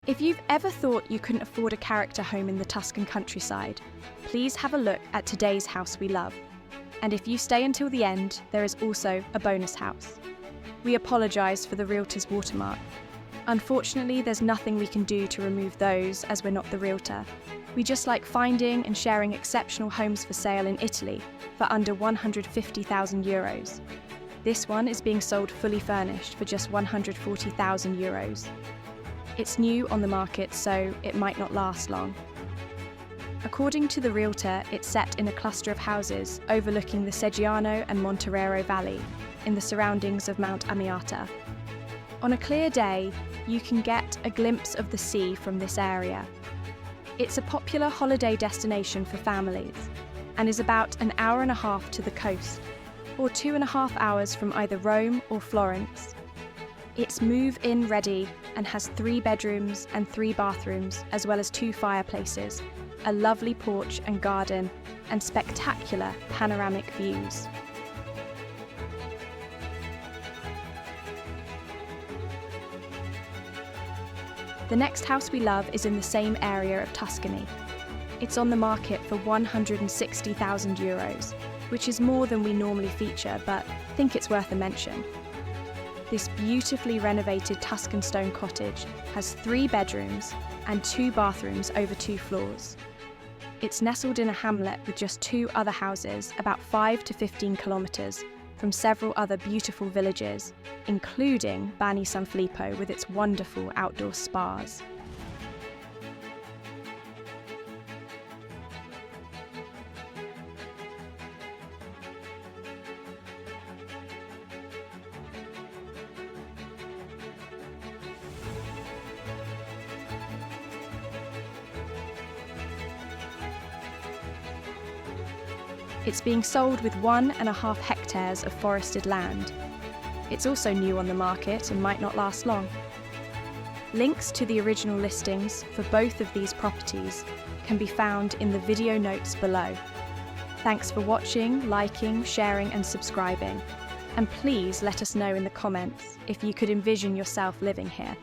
If you've ever thought you couldn't afford a character home in the Tuscan countryside, please have a look at today's house we love. And if you stay until the end, there is also a bonus house. We apologise for the Realtor's watermark. Unfortunately, there's nothing we can do to remove those as we're not the Realtor. We just like finding and sharing exceptional homes for sale in Italy for under €150,000. This one is being sold fully furnished for just €140,000. It's new on the market, so it might not last long. According to the Realtor, it's set in a cluster of houses overlooking the Seggiano and Monterero Valley in the surroundings of Mount Amiata. On a clear day, you can get a glimpse of the sea from this area. It's a popular holiday destination for families and is about an hour and a half to the coast, or 2.5 hours from either Rome or Florence. It's move-in ready and has 3 bedrooms and 3 bathrooms, as well as 2 fireplaces, a lovely porch and garden, and spectacular panoramic views. The next house we love is in the same area of Tuscany. It's on the market for €160,000, which is more than we normally feature, but I think it's worth a mention. This beautifully renovated Tuscan stone cottage has 3 bedrooms and 2 bathrooms over 2 floors. It's nestled in a hamlet with just 2 other houses about 5 to 15 kilometres from several other beautiful villages, including Bani San Filippo with its wonderful outdoor spas. It's being sold with 1.5 hectares of forested land. It's also new on the market and might not last long. Links to the original listings for both of these properties can be found in the video notes below. Thanks for watching, liking, sharing and subscribing. And please let us know in the comments if you could envision yourself living here.